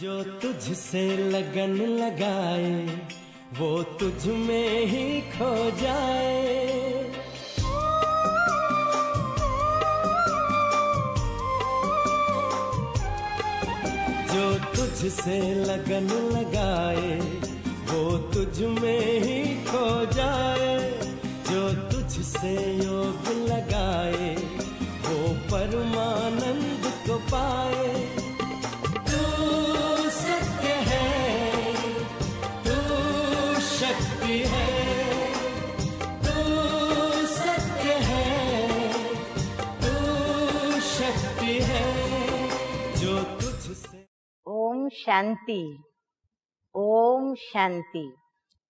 जो तुझसे लगन लगाए वो तुझ में ही खो जाए। जो तुझसे लगन लगाए वो तुझ में ही खो जाए। जो तुझसे योग लगाए वो परमानंद को पाए। ओम शांति, ओम शांति।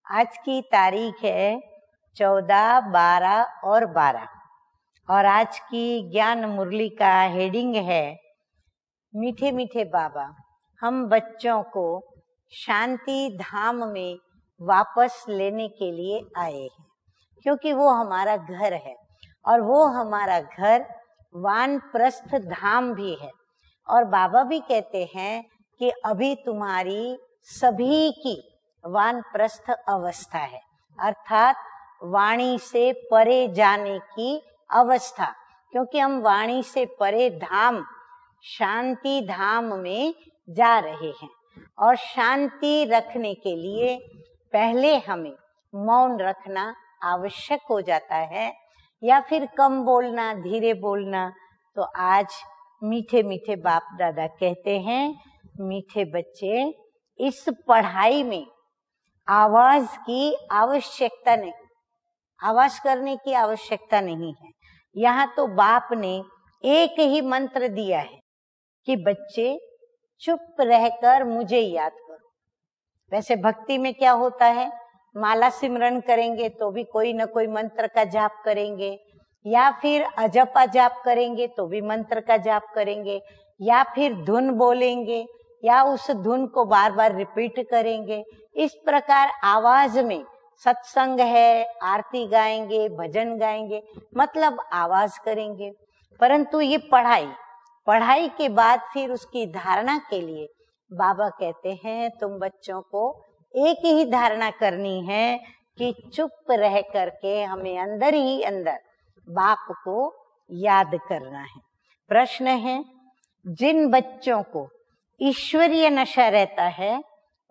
आज की तारीख है 14, 12 और 12 और आज की ज्ञान मुरली का हेडिंग है मीठे मीठे बाबा हम बच्चों को शांति धाम में वापस लेने के लिए आए हैं, क्योंकि वो हमारा घर है और वो हमारा घर वानप्रस्थ धाम भी है। और बाबा भी कहते हैं कि अभी तुम्हारी सभी की वानप्रस्थ अवस्था है, अर्थात वाणी से परे जाने की अवस्था, क्योंकि हम वाणी से परे धाम शांति धाम में जा रहे हैं। और शांति रखने के लिए पहले हमें मौन रखना आवश्यक हो जाता है, या फिर कम बोलना, धीरे बोलना। तो आज मीठे मीठे बाप दादा कहते हैं, मीठे बच्चे, इस पढ़ाई में आवाज की आवश्यकता नहीं, आवाज करने की आवश्यकता नहीं है। यहाँ तो बाप ने एक ही मंत्र दिया है कि बच्चे चुप रहकर मुझे याद करो। वैसे भक्ति में क्या होता है, माला सिमरन करेंगे तो भी कोई न कोई मंत्र का जाप करेंगे, या फिर अजपा जाप करेंगे तो भी मंत्र का जाप करेंगे, या फिर धुन बोलेंगे या उस धुन को बार बार रिपीट करेंगे। इस प्रकार आवाज में सत्संग है, आरती गाएंगे, भजन गाएंगे, मतलब आवाज करेंगे। परंतु ये पढ़ाई के बाद फिर उसकी धारणा के लिए बाबा कहते हैं तुम बच्चों को एक ही धारणा करनी है कि चुप रह करके हमें अंदर ही अंदर बाप को याद करना है। प्रश्न है, जिन बच्चों को ईश्वरीय नशा रहता है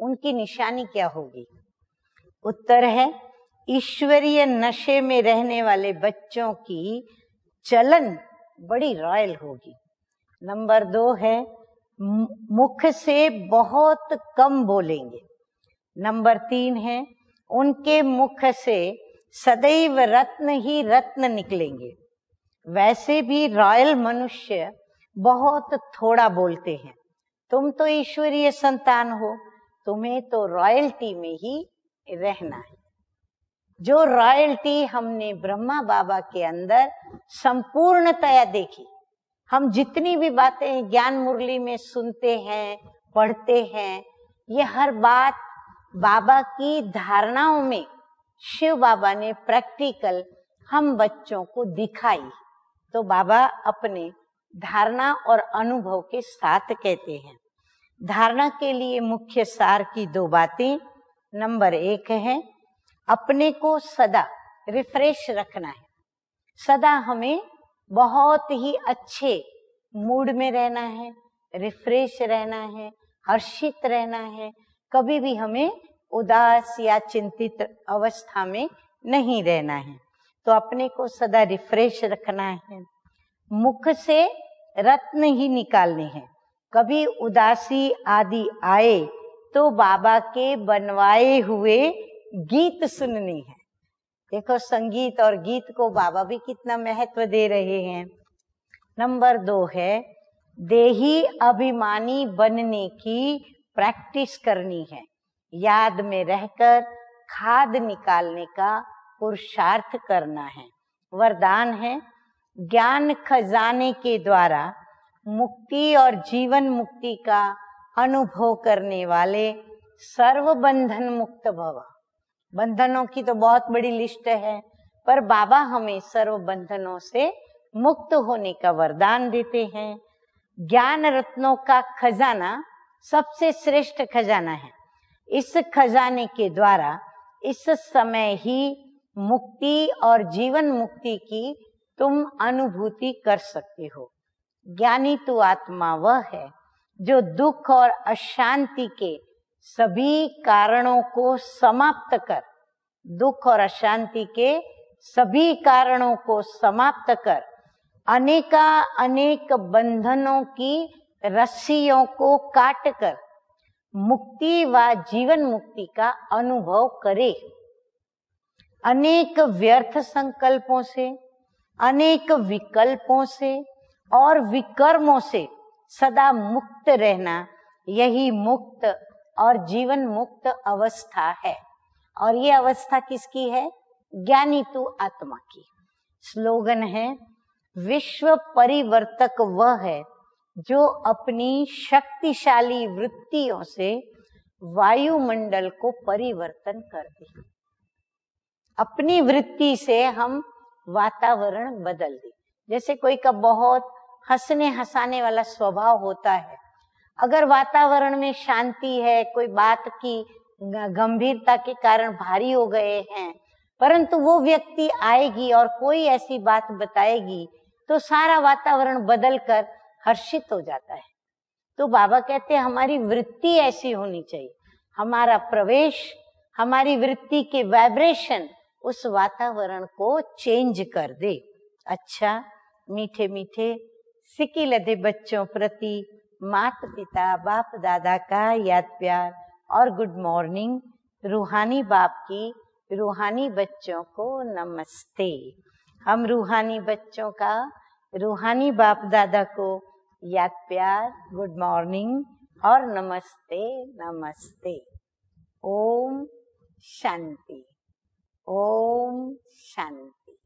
उनकी निशानी क्या होगी? उत्तर है, ईश्वरीय नशे में रहने वाले बच्चों की चलन बड़ी रॉयल होगी। नंबर 2 है, मुख से बहुत कम बोलेंगे। नंबर 3 है, उनके मुख से सदैव रत्न ही रत्न निकलेंगे। वैसे भी रॉयल मनुष्य बहुत थोड़ा बोलते हैं। तुम तो ईश्वरीय संतान हो, तुम्हें तो रॉयल्टी में ही रहना है। जो रॉयल्टी हमने ब्रह्मा बाबा के अंदर संपूर्णतया देखी। हम जितनी भी बातें ज्ञान मुरली में सुनते हैं, पढ़ते हैं, ये हर बात बाबा की धारणाओं में शिव बाबा ने प्रैक्टिकल हम बच्चों को दिखाई। तो बाबा अपने धारणा और अनुभव के साथ कहते हैं। धारणा के लिए मुख्य सार की 2 बातें। नंबर 1 है, अपने को सदा रिफ्रेश रखना है। सदा हमें बहुत ही अच्छे मूड में रहना है, रिफ्रेश रहना है, हर्षित रहना है। कभी भी हमें उदास या चिंतित अवस्था में नहीं रहना है। तो अपने को सदा रिफ्रेश रखना है। मुख से रत्न ही निकालने हैं। कभी उदासी आदि आए तो बाबा के बनवाए हुए गीत सुनने हैं। देखो, संगीत और गीत को बाबा भी कितना महत्व दे रहे हैं। नंबर 2 है, देही अभिमानी बनने की प्रैक्टिस करनी है। याद में रहकर खाद निकालने का पुरुषार्थ करना है। वरदान है, ज्ञान खजाने के द्वारा मुक्ति और जीवन मुक्ति का अनुभव करने वाले सर्व बंधन मुक्त भव। बंधनों की तो बहुत बड़ी लिस्ट है, पर बाबा हमें सर्व बंधनों से मुक्त होने का वरदान देते हैं। ज्ञान रत्नों का खजाना सबसे श्रेष्ठ खजाना है। इस खजाने के द्वारा इस समय ही मुक्ति और जीवन मुक्ति की तुम अनुभूति कर सकते हो। ज्ञानी तो आत्मा वह है जो दुख और अशांति के सभी कारणों को समाप्त कर, दुख और अशांति के सभी कारणों को समाप्त कर अनेक बंधनों की रस्सियों को काट कर मुक्ति व जीवन मुक्ति का अनुभव करे। अनेक व्यर्थ संकल्पों से, अनेक विकल्पों से और विकर्मों से सदा मुक्त रहना, यही मुक्त और जीवन मुक्त अवस्था है। और ये अवस्था किसकी है? ज्ञानी तु आत्मा की। स्लोगन है, विश्व परिवर्तक वह है जो अपनी शक्तिशाली वृत्तियों से वायुमंडल को परिवर्तन कर दे। अपनी वृत्ति से हम वातावरण बदल दे। जैसे कोई का बहुत हंसने हंसाने वाला स्वभाव होता है, अगर वातावरण में शांति है, कोई बात की गंभीरता के कारण भारी हो गए हैं, परंतु वो व्यक्ति आएगी और कोई ऐसी बात बताएगी तो सारा वातावरण बदलकर हर्षित हो जाता है। तो बाबा कहते हैं हमारी वृत्ति ऐसी होनी चाहिए, हमारा प्रवेश, हमारी वृत्ति के वाइब्रेशन उस वातावरण को चेंज कर दे। अच्छा, मीठे मीठे सिकी लदे बच्चों प्रति माता पिता बाप दादा का याद प्यार और गुड मॉर्निंग। रूहानी बाप की रूहानी बच्चों को नमस्ते। हम रूहानी बच्चों का रूहानी बाप दादा को याद प्यार, गुड मॉर्निंग और नमस्ते नमस्ते। ओम शांति, ओम शांति।